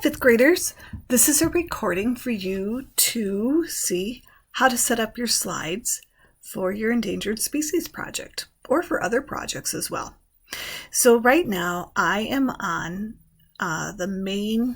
fifth graders. This is a recording for you to see how to set up your slides for your endangered species project or for other projects as well. So right now I am on the main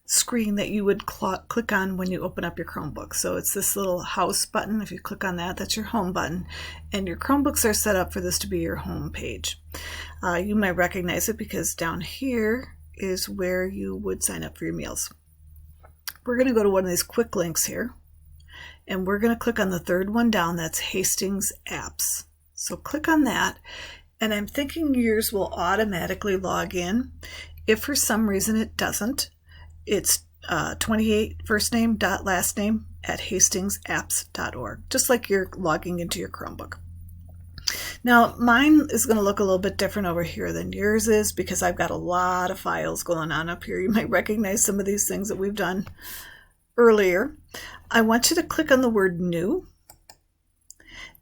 screen that you would click on when you open up your Chromebook. So it's this little house button. If you click on that, that's your home button, and your Chromebooks are set up for this to be your home page. You might recognize it because down here is where you would sign up for your meals. We're going to go to one of these quick links here, and we're going to click on the third one down. That's Hastings Apps. So click on that, and I'm thinking yours will automatically log in. If for some reason it doesn't, it's 28 first name dot last name at hastingsapps.org, just like you're logging into your Chromebook. Now mine is going to look a little bit different over here than yours is because I've got a lot of files going on up here. You might recognize some of these things that we've done earlier. I want you to click on the word new,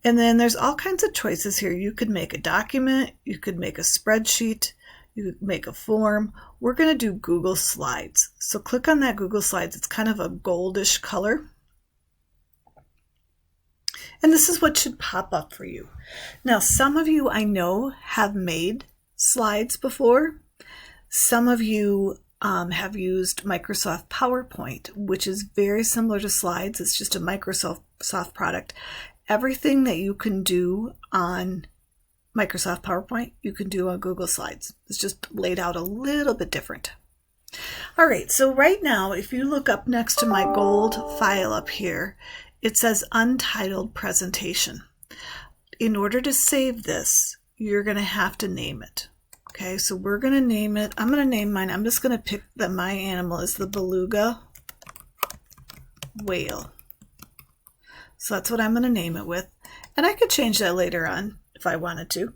and then there's all kinds of choices here. You could make a document, you could make a spreadsheet, you could make a form. We're going to do Google Slides. So click on that Google Slides. It's kind of a goldish color. And this is what should pop up for you. Now, some of you I know have made slides before. Some of you have used Microsoft PowerPoint, which is very similar to slides. It's just a Microsoft product. Everything that you can do on Microsoft PowerPoint, you can do on Google Slides. It's just laid out a little bit different. All right, so right now, if you look up next to my gold file up here, it says Untitled Presentation. In order to save this, you're going to have to name it. Okay, so we're going to name it. I'm going to name mine. I'm just going to pick that my animal is the beluga whale. So that's what I'm going to name it with. And I could change that later on if I wanted to.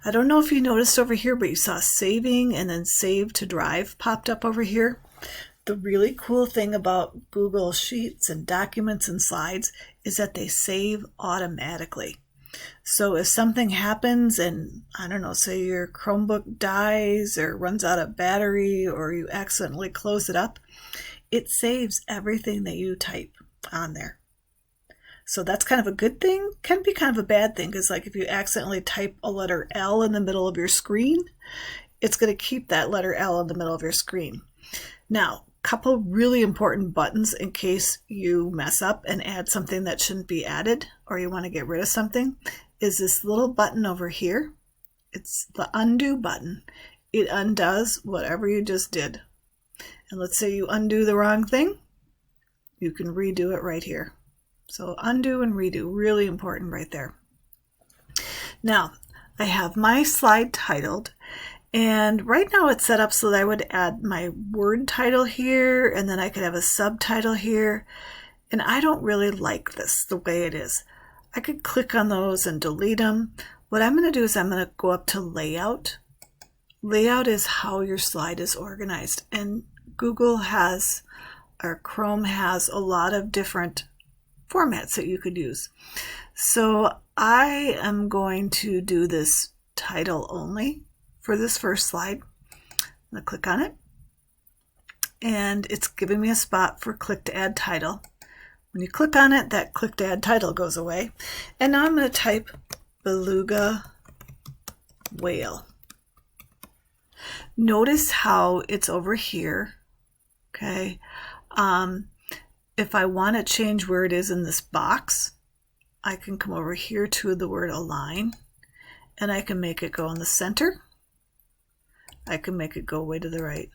I don't know if you noticed over here, but you saw saving and then save to drive popped up over here. The really cool thing about Google Sheets and documents and slides is that they save automatically. So if something happens and, I don't know, say your Chromebook dies or runs out of battery or you accidentally close it up, it saves everything that you type on there. So that's kind of a good thing. Can be kind of a bad thing because, like, if you accidentally type a letter L in the middle of your screen, it's going to keep that letter L in the middle of your screen. Now, a couple really important buttons in case you mess up and add something that shouldn't be added or you want to get rid of something is this little button over here. It's the undo button. It undoes whatever you just did. And let's say you undo the wrong thing, you can redo it right here. So undo and redo, really important right there. Now, I have my slide titled, and right now it's set up so that I would add my word title here, and then I could have a subtitle here, and I don't really like this the way it is. I could click on those and delete them. What I'm going to do is I'm going to go up to Layout. Layout is how your slide is organized, and Google has, or Chrome has, a lot of different formats that you could use. So I am going to do this title only for this first slide. I'm going to click on it, and it's giving me a spot for click to add title. When you click on it, that click to add title goes away. And now I'm going to type beluga whale. Notice how it's over here. Okay. If I want to change where it is in this box, I can come over here to the word align, and I can make it go in the center. I can make it go way to the right.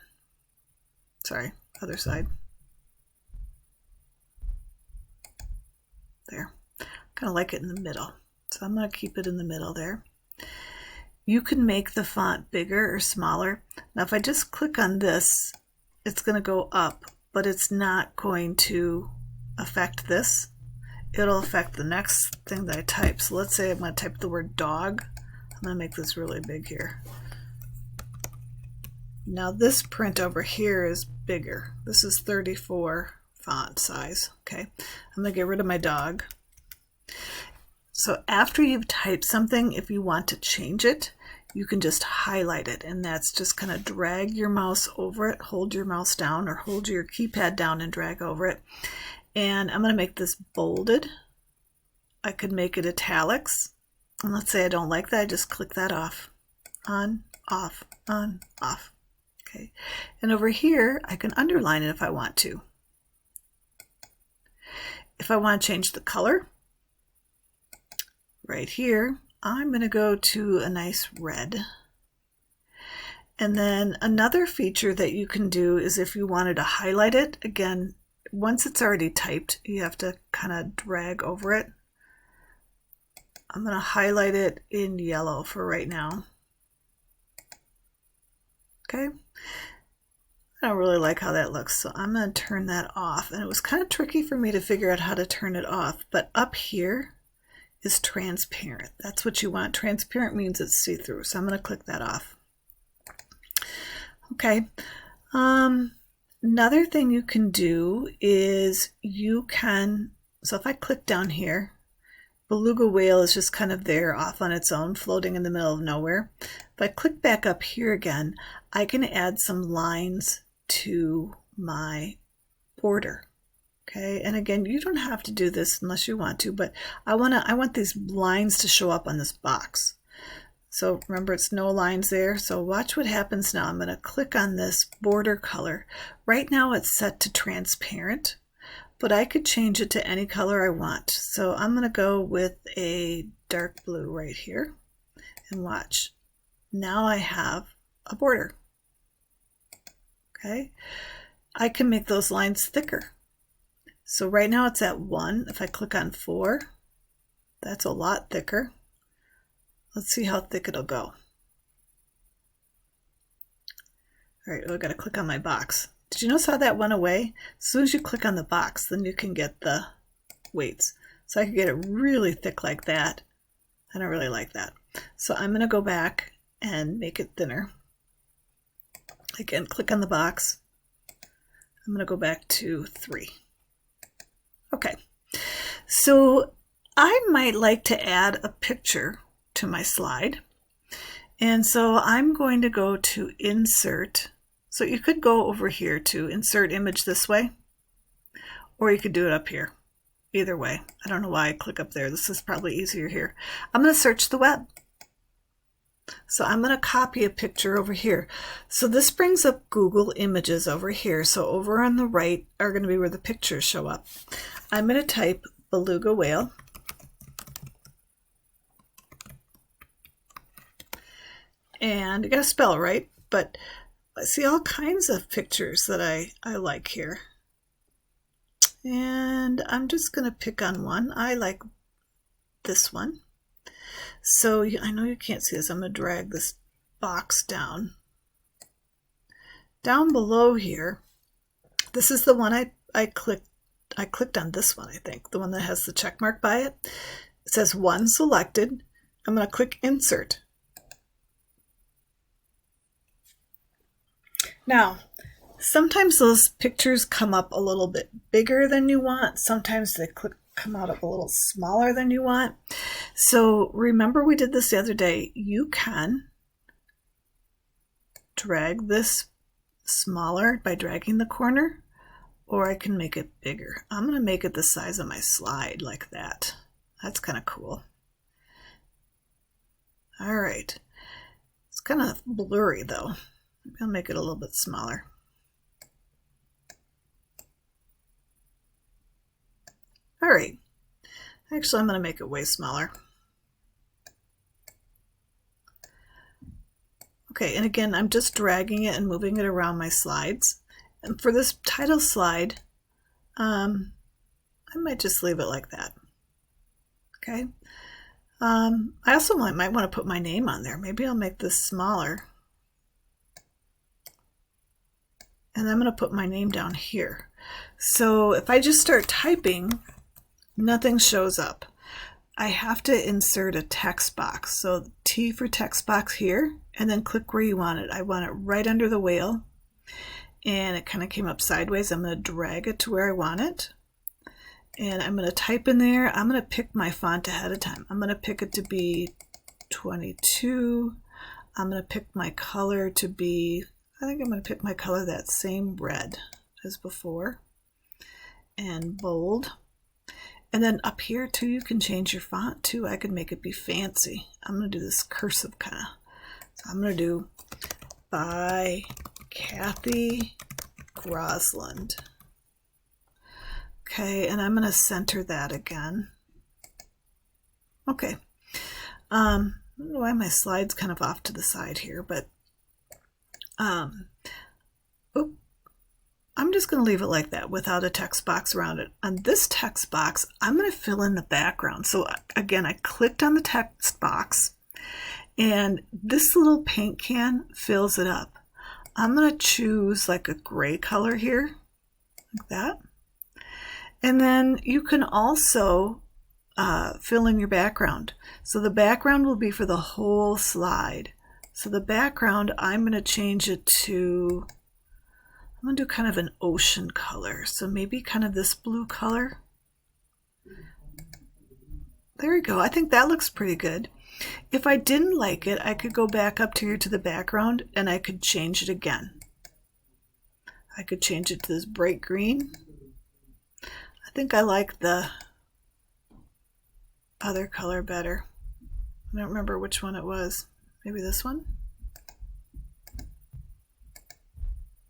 Sorry, other side. There. Kind of like it in the middle. So I'm going to keep it in the middle there. You can make the font bigger or smaller. Now if I just click on this, it's going to go up, but it's not going to affect this. It'll affect the next thing that I type. So let's say I'm going to type the word dog. I'm going to make this really big here. Now this print over here is bigger. This is 34 font size. Okay, I'm going to get rid of my dog. So after you've typed something, if you want to change it, you can just highlight it, and that's just kind of drag your mouse over it, hold your mouse down or hold your keypad down and drag over it. And I'm going to make this bolded. I could make it italics, and let's say I don't like that, I just click that off. On, off, on, off. Okay, and over here I can underline it if I want to. If I want to change the color, right here, I'm going to go to a nice red. And then another feature that you can do is if you wanted to highlight it, again, once it's already typed, you have to kind of drag over it. I'm going to highlight it in yellow for right now. Okay. I don't really like how that looks, so I'm going to turn that off. And it was kind of tricky for me to figure out how to turn it off, but up here is transparent. That's what you want. Transparent means it's see-through, so I'm going to click that off. Okay. Another thing you can do is you can, so if I click down here, Beluga Whale is just kind of there off on its own, floating in the middle of nowhere. If I click back up here again, I can add some lines to my border. Okay, and again, you don't have to do this unless you want to, but I want these lines to show up on this box. So remember, it's no lines there. So watch what happens now. I'm going to click on this border color. Right now it's set to transparent, but I could change it to any color I want. So I'm going to go with a dark blue right here, and watch. Now I have a border. Okay, I can make those lines thicker. So right now it's at 1. If I click on 4, that's a lot thicker. Let's see how thick it'll go. All right, I've got to click on my box. Did you notice how that went away? As soon as you click on the box, then you can get the weights. So I could get it really thick like that. I don't really like that. So I'm going to go back and make it thinner. Again, click on the box. I'm going to go back to 3. Okay, so I might like to add a picture to my slide. And so I'm going to go to Insert. So you could go over here to Insert Image this way, or you could do it up here. Either way. I don't know why I click up there. This is probably easier here. I'm going to search the web. So I'm going to copy a picture over here. So this brings up Google Images over here. So over on the right are going to be where the pictures show up. I'm going to type Beluga Whale. And you got to spell it right, but I see all kinds of pictures that I like here. And I'm just going to pick on one. I like this one. So I know you can't see this. I'm going to drag this box down. Down below here, this is the one I clicked. I clicked on this one, I think, the one that has the check mark by it. It says 1 selected. I'm going to click Insert. Now, sometimes those pictures come up a little bit bigger than you want. Sometimes they come out a little smaller than you want. So remember we did this the other day. You can drag this smaller by dragging the corner, or I can make it bigger. I'm going to make it the size of my slide like that. That's kind of cool. All right. It's kind of blurry though. Maybe I'll make it a little bit smaller. All right. Actually, I'm going to make it way smaller. Okay, and again, I'm just dragging it and moving it around my slides. And for this title slide, I might just leave it like that. Okay. I also might want to put my name on there. Maybe I'll make this smaller. And I'm going to put my name down here. So if I just start typing, nothing shows up. I have to insert a text box. So T for text box here, and then click where you want it. I want it right under the whale, and it kind of came up sideways. I'm going to drag it to where I want it, and I'm going to type in there. I'm going to pick my font ahead of time. I'm going to pick it to be 22. I'm going to pick my color to be, I think I'm going to pick my color that same red as before, and bold. And then up here too, you can change your font too. I could make it be fancy. I'm going to do this cursive kind of. So I'm going to do by Kathy Grosland. Okay, and I'm going to center that again. Okay. I don't know why my slide's kind of off to the side here, but I'm just going to leave it like that without a text box around it. On this text box, I'm going to fill in the background. So again, I clicked on the text box, and this little paint can fills it up. I'm going to choose like a gray color here, like that. And then you can also fill in your background. So the background will be for the whole slide. So the background, I'm going to change it to, I'm going to do kind of an ocean color. So maybe kind of this blue color. There we go. I think that looks pretty good. If I didn't like it, I could go back up here to the background and I could change it again. I could change it to this bright green. I think I like the other color better. I don't remember which one it was. Maybe this one?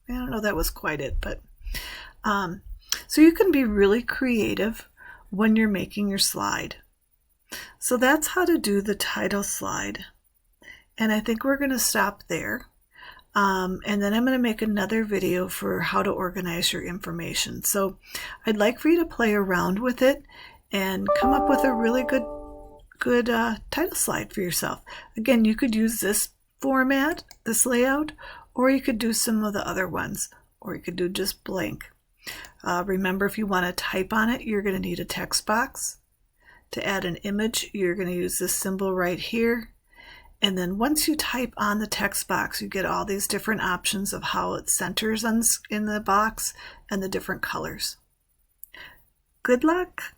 I don't know, that was quite it, but so you can be really creative when you're making your slide. So that's how to do the title slide. And I think we're going to stop there. And then I'm going to make another video for how to organize your information. So I'd like for you to play around with it and come up with a really good title slide for yourself. Again, you could use this format, this layout, or you could do some of the other ones, or you could do just blank. Remember, if you want to type on it, you're going to need a text box. To add an image, you're going to use this symbol right here. And then once you type on the text box, you get all these different options of how it centers in the box and the different colors. Good luck!